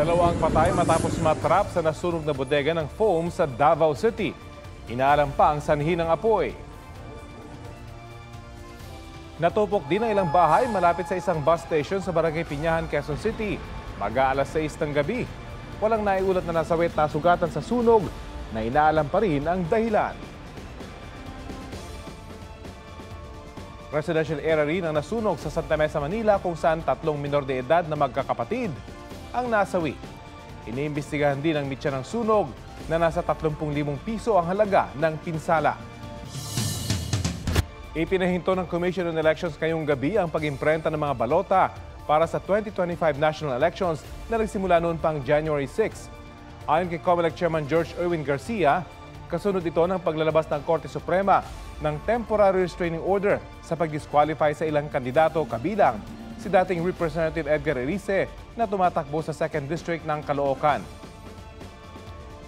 Dalawang patay matapos matrap sa nasunog na bodega ng foam sa Davao City. Inaalam pa ang sanhi ng apoy. Natupok din ang ilang bahay malapit sa isang bus station sa Barangay Piñahan, Quezon City. Mag-aalas 6 ng gabi. Walang naiulat na nasawit na sugatan sa sunog na inaalam pa rin ang dahilan. Residential area rin ang nasunog sa Santa Mesa, Manila kung saan 3 minor de edad na magkakapatid ang nasawi. Iniimbestigahan din ang mitya ng sunog na nasa 30,000 piso ang halaga ng pinsala. Ipinahinto ng Commission on Elections ngayong gabi ang pag-imprenta ng mga balota para sa 2025 national elections na nagsimula noon pang January 6. Ayon kay COMELEC Chairman George Erwin Garcia, kasunod ito ng paglalabas ng Korte Suprema ng temporary restraining order sa pag-disqualify sa ilang kandidato kabilang si dating Representative Edgar Erice na tumatakbo sa 2nd District ng Caloocan.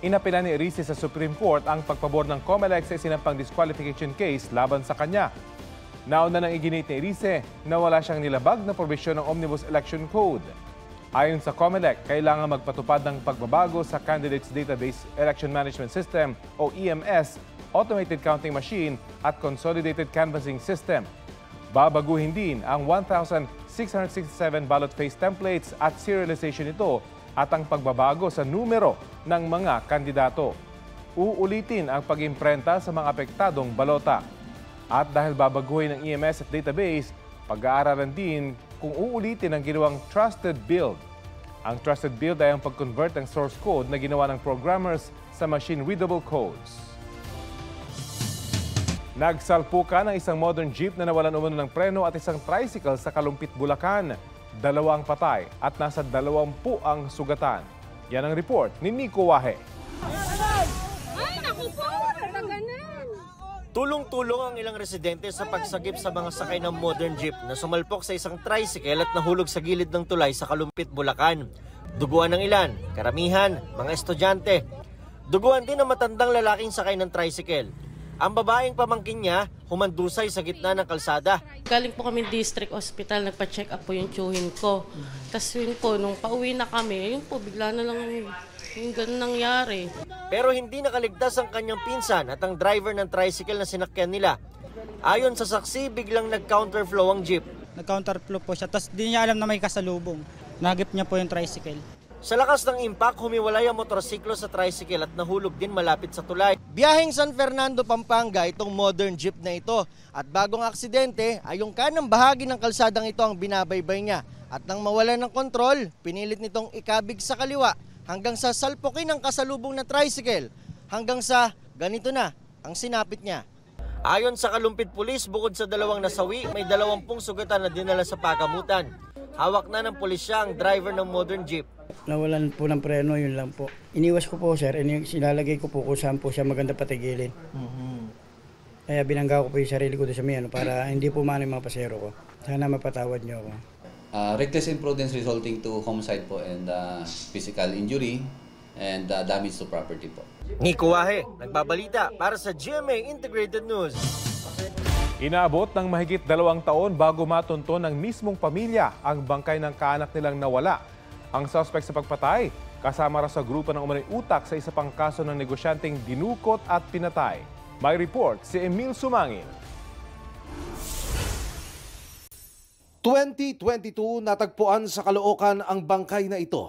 Inapela ni Erice sa Supreme Court ang pagpabor ng COMELEC sa isinampang disqualification case laban sa kanya. Nauna nang iginit ni Erice na wala siyang nilabag na probisyon ng Omnibus Election Code. Ayon sa COMELEC, kailangan magpatupad ng pagbabago sa Candidates Database Election Management System o EMS, Automated Counting Machine at Consolidated Canvassing System. Babaguhin din ang 1,667 ballot face templates at serialization nito at ang pagbabago sa numero ng mga kandidato. Uulitin ang pag-imprenta sa mga apektadong balota. At dahil babaguhin ang EMS at database, pag-aaralan din kung uulitin ang ginawang trusted build. Ang trusted build ay ang pag-convert ng source code na ginawa ng programmers sa machine-readable codes. Nagsalpukan ang isang modern jeep na nawalan umano ng preno at isang tricycle sa Kalumpit, Bulacan. 2 patay at nasa 20 ang sugatan. Yan ang report ni Nico Wahe. Ay, naku po! Tulong-tulong ang ilang residente sa pagsagip sa mga sakay ng modern jeep na sumalpok sa isang tricycle at nahulog sa gilid ng tulay sa Kalumpit, Bulacan. Duguan ng ilan, karamihan, mga estudyante. Duguan din ang matandang lalaking sakay ng tricycle. Ang babaeng pamangkin niya, humandusay sa gitna ng kalsada. Galing po kami district hospital, nagpa-check up po yung tiyuhin ko. Tapos yun po, nung pauwi na kami, yun po, bigla na lang yung ganun nangyari. Pero hindi nakaligtas ang kanyang pinsan at ang driver ng tricycle na sinakyan nila. Ayon sa saksi, biglang nag-counterflow ang jeep. Nag-counterflow po siya, tapos di niya alam na may kasalubong. Nagip niya po yung tricycle. Sa lakas ng impact, humiwalay ang motorsiklo sa tricycle at nahulog din malapit sa tulay. Biyaheng San Fernando, Pampanga itong modern jeep na ito. At bagong aksidente ay yung kanang bahagi ng kalsadang ito ang binabaybay niya. At nang mawala ng kontrol, pinilit nitong ikabig sa kaliwa hanggang sa salpukin ang kasalubong na tricycle. Hanggang sa ganito na ang sinapit niya. Ayon sa Kalumpit Police, bukod sa 2 nasawi, may 20 sugatan na dinala sa pakamutan. Hawak na ng pulisya ang driver ng modern jeep. Nawalan po ng preno, yun lang po. Iniwas ko po, sir. Silalagay ko po kung saan po siya maganda patigilin. Kaya binangga ko po yung sarili ko doon sa may para hindi po maano yung mga pasero ko. Sana mapatawad niyo ako. Reckless imprudence resulting to homicide po and physical injury and damage to property po. Nico Wahe, nagbabalita para sa GMA Integrated News. Inaabot ng mahigit 2 taon bago matunto ng mismong pamilya ang bangkay ng kaanak nilang nawala. Ang suspect sa pagpatay, kasama raw sa grupo ng umano'y utak sa isa pang kaso ng negosyanteng dinukot at pinatay. May report si Emil Sumangin. 2022 natagpuan sa Caloocan ang bangkay na ito.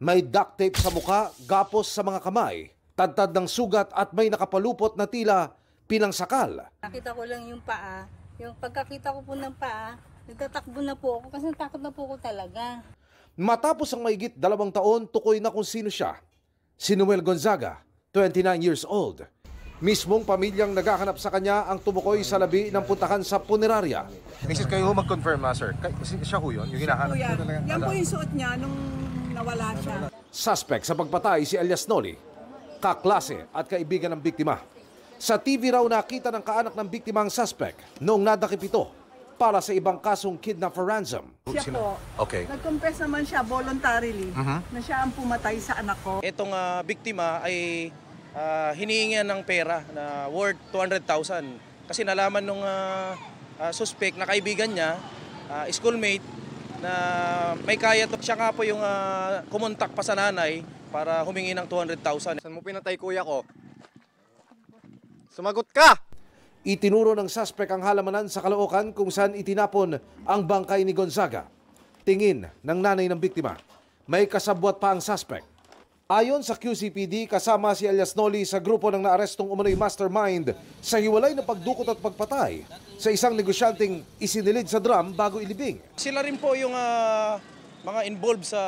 May duct tape sa muka, gapos sa mga kamay, tadtad ng sugat at may nakapalupot na tila pinangsakal. Nakita ko lang yung paa. Yung pagkakita ko po ng paa, nagtatakbo na po ako kasi natakot na po ako talaga. Matapos ang mahigit 2 taon, tukoy na kung sino siya. Si Noel Gonzaga, 29 years old. Mismong pamilyang naghahanap sa kanya ang tumukoy sa labi ng puntahan sa punerarya. Mrs. kayo mag-confirm, sir. Siya ho yun? Yung hinahanap yan. Yan po yung suot niya nung nawala siya. Suspect sa pagpatay si Elias Noli, kaklase at kaibigan ng biktima. Sa TV raw nakita ng kaanak ng biktima ang suspect noong nadakip ito para sa ibang kasong kidnap for ransom. Siya po, nag-confess naman siya voluntarily na siya ang pumatay sa anak ko. Itong biktima ay hinihingian ng pera na worth 200,000 kasi nalaman nung suspect na kaibigan niya, schoolmate, na may kaya to. Siya nga po yung kumontak pa sa nanay para humingi ng 200,000. Saan mo pinatay kuya ko? Sumagot ka! Itinuro ng suspect ang halamanan sa Caloocan kung saan itinapon ang bangkay ni Gonzaga. Tingin ng nanay ng biktima, may kasabwat pa ang suspect. Ayon sa QCPD, kasama si Elias Noli sa grupo ng naarestong umano'y mastermind sa hiwalay na pagdukot at pagpatay sa isang negosyanteng isinilid sa drum bago ilibing. Sila rin po yung mga involved sa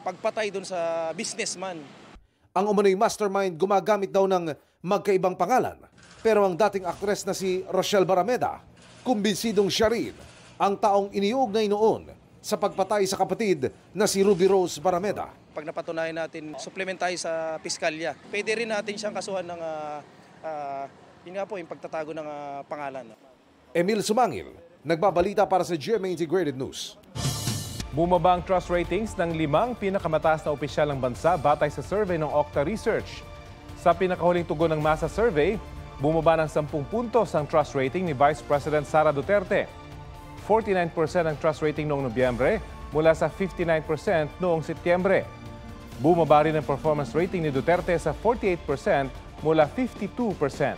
pagpatay doon sa businessman. Ang umano'y mastermind gumagamit daw ng magkaibang pangalan. Pero ang dating aktres na si Rochelle Barameda, kumbinsidong siya rin ang taong iniugnay noon sa pagpatay sa kapatid na si Ruby Rose Barameda. Pag napatunayan natin, supplement tayo sa piskalya. Pwede rin natin siyang kasuhan ng yung pagtatago ng pangalan. Emil Sumangil, nagbabalita para sa GMA Integrated News. Bumaba ang trust ratings ng 5 pinakamataas na opisyal ng bansa batay sa survey ng Okta Research. Sa pinakahuling tugon ng masa survey, bumaba ng 10 puntos ang trust rating ni Vice President Sara Duterte. 49% ang trust rating noong Nobyembre mula sa 59% noong Setyembre. Bumaba rin ang performance rating ni Duterte sa 48% mula 52%.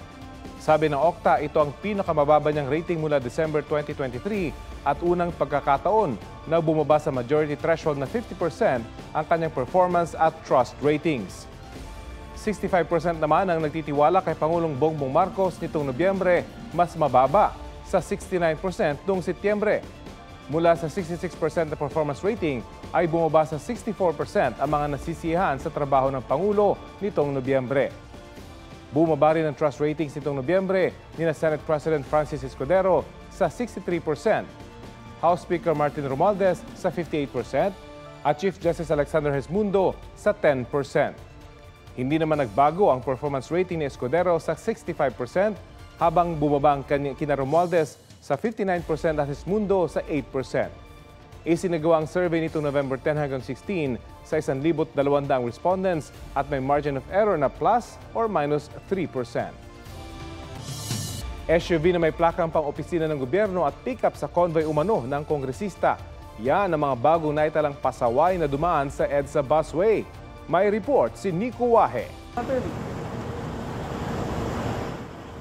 Sabi ng Okta, ito ang pinakamababa niyang rating mula December 2023 at unang pagkakataon na bumaba sa majority threshold na 50% ang kanyang performance at trust ratings. 65% naman ang nagtitiwala kay Pangulong Bongbong Marcos nitong Nobyembre, mas mababa sa 69% noong Setyembre. Mula sa 66% na performance rating ay bumaba sa 64% ang mga nasisiyahan sa trabaho ng Pangulo nitong Nobyembre. Bumaba rin ang trust ratings nitong Nobyembre ni Senate President Francis Escudero sa 63%, House Speaker Martin Romualdez sa 58% at Chief Justice Alexander Gesmundo sa 10%. Hindi naman nagbago ang performance rating ni Escudero sa 65% habang bumaba ang kina Romualdez sa 59% at Gesmundo sa 8%. Isinagawa ang survey nitong November 10 hanggang 16 sa 1,200 respondents at may margin of error na plus or minus 3%. SUV na may plakang pang-opisina ng gobyerno at pick-up sa convoy umano ng kongresista. Yan ang mga bagong naitalang pasaway na dumaan sa EDSA busway. May report si Nico Wahe.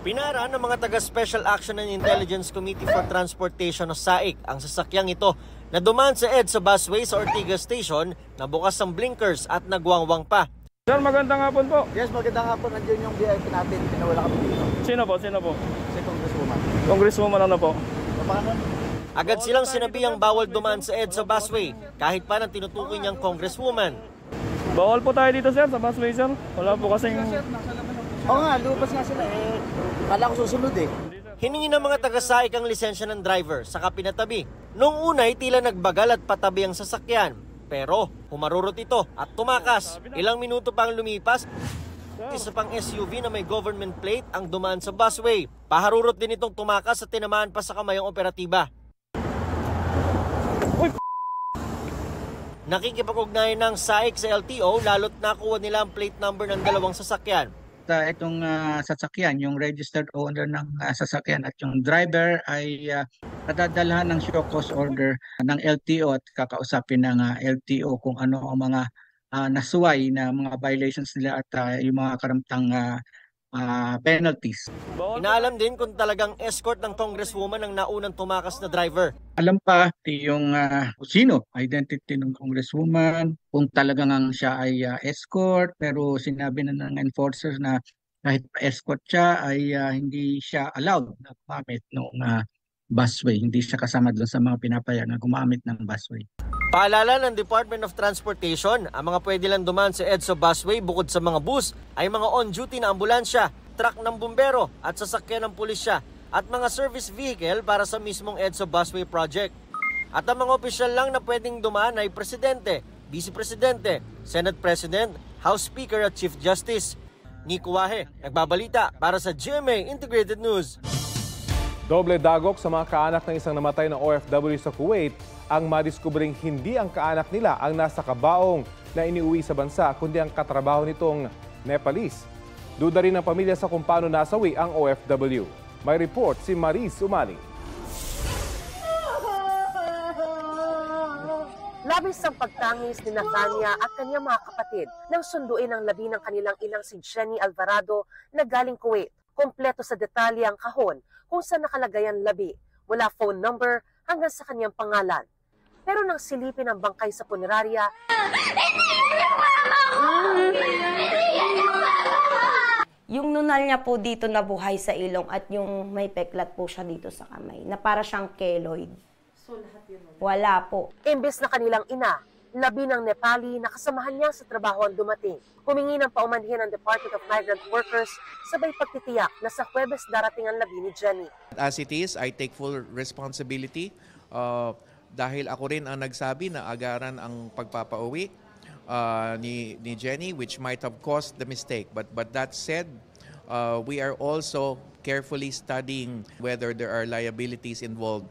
Pinara ng mga taga-Special Action and Intelligence Committee for Transportation o SAIC ang sasakyang ito na dumaan sa EDSA busway sa Ortigas Station na bukas ang blinkers at nagwangwang pa. Sir, magandang hapon po. Yes, magandang hapon. Nandiyan yung VIP natin. Pinawala kami dito. Sino po? Sino po? Si Congresswoman. Congresswoman ano po? Paano? Agad silang sinabihang bawal dumaan sa EDSA busway kahit pa ng tinutukoy niyang Congresswoman. Bawal po tayo dito sir, sa busway sir. Wala po kasing... Oo nga, lumabas nga sila eh. Kala ko susunod eh. Hiningi ng mga taga-SAIC ang lisensya ng driver sa pinatabi. Noong una ay tila nagbagal at patabi ang sasakyan. Pero humarurot ito at tumakas. Ilang minuto pang lumipas, isa pang SUV na may government plate ang dumaan sa busway. Paharurot din itong tumakas at tinamaan pa sa kamay ang operatiba. Nakikipag-ugnayan ng SAIC sa LTO lalo't nakuha nila ang plate number ng dalawang sasakyan. Itong sasakyan, yung registered owner ng sasakyan at yung driver ay nadadalhan ng show cause order ng LTO at kakausapin ng LTO kung ano ang mga nasuway na mga violations nila at yung mga karamtang penalties. Inaalam din kung talagang escort ng Congresswoman ang naunang tumakas na driver. Alam pa yung sino, identity ng Congresswoman, kung talagang siya ay escort, pero sinabi na ng enforcers na kahit escort siya ay hindi siya allowed na gumamit ng busway. Hindi siya kasama doon sa mga pinapayag na gumamit ng busway. Paalala ng Department of Transportation, ang mga pwede lang dumaan sa EDSA busway bukod sa mga bus ay mga on-duty na ambulansya, truck ng bumbero at sasakyan ng pulisya at mga service vehicle para sa mismong EDSA busway project. At ang mga opisyal lang na pwedeng dumaan ay Presidente, Vice Presidente, Senate President, House Speaker at Chief Justice. Nico Wahe, nagbabalita para sa GMA Integrated News. Doble dagok sa mga kaanak ng isang namatay na OFW sa Kuwait ang madiskubring hindi ang kaanak nila ang nasa kabaong na iniuwi sa bansa kundi ang katrabaho nitong Nepalese. Duda rin ang pamilya sa kung paano nasawi ang OFW. May report si Maris Umali. Labis ang pagtangis ni Nathania at kanyang mga kapatid nang sunduin ang labi ng kanilang inang si Jenny Alvarado na galing Kuwait. Kompleto sa detalye ang kahon kung saan nakalagay ang labi. Wala phone number hanggang sa kanyang pangalan. Pero nang silipin ang bangkay sa punerarya, yung nunal niya po dito nabuhay sa ilong at yung may peklat po siya dito sa kamay na para siyang keloid. So lahat yun? Wala po. Imbes na kanilang ina, labi ng Nepali na kasamahan niya sa trabaho ang dumating. Humingi ng paumanhin ng Department of Migrant Workers sabay pagtitiyak na sa Huwebes darating ang labi ni Jenny. As it is, I take full responsibility dahil ako rin ang nagsabi na agaran ang pagpapauwi ni Jenny, which might have caused the mistake. But that said, we are also carefully studying whether there are liabilities involved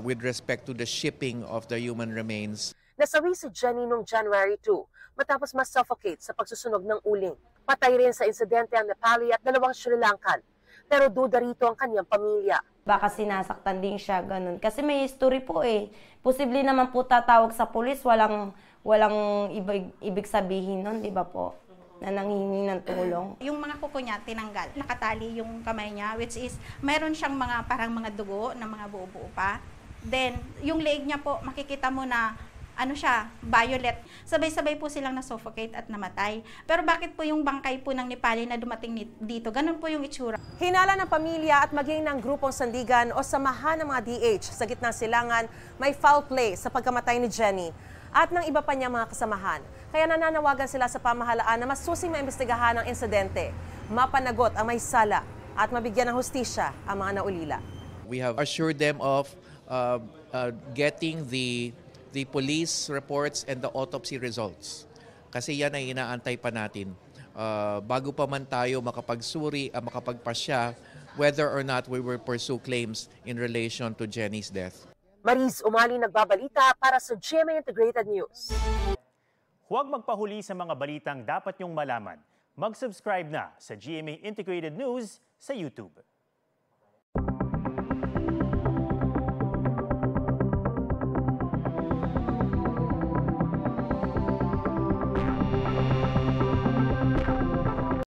with respect to the shipping of the human remains. Nasawi si Jenny noong January 2 matapos ma-suffocate sa pagsusunog ng uling. Patay rin sa insidente ang Nepali at 2 Sri Lankan. Pero duda rito ang kanyang pamilya. Baka sinasaktan din siya, ganun. Kasi may history po eh. Posible naman po tatawag sa pulis, walang ibig sabihin nun, di ba po? Na nanghihingi ng tulong. Yung mga kuko niya tinanggal, nakatali yung kamay niya, which is mayroon siyang parang mga dugo na mga buo-buo pa. Then, yung leg niya po, makikita mo na violet. Sabay-sabay po silang na-suffocate at namatay. Pero bakit po yung bangkay po ng Nepali na dumating dito? Ganun po yung itsura. Hinala ng pamilya at maging ng grupong sandigan o samahan ng mga DH sa gitnang silangan, may foul play sa pagkamatay ni Jenny at ng iba pa niyang mga kasamahan. Kaya nananawagan sila sa pamahalaan na masusing maimbestigahan ang insidente, mapanagot ang may sala at mabigyan ng hustisya ang mga naulila. We have assured them of getting the police reports and the autopsy results. Kasi yan ay inaantay pa natin. Bago pa man tayo makapagsuri, makapagpasya, whether or not we will pursue claims in relation to Jenny's death. Mariz Umali nagbabalita para sa GMA Integrated News. Huwag magpahuli sa mga balitang dapat niyong malaman. Mag-subscribe na sa GMA Integrated News sa YouTube.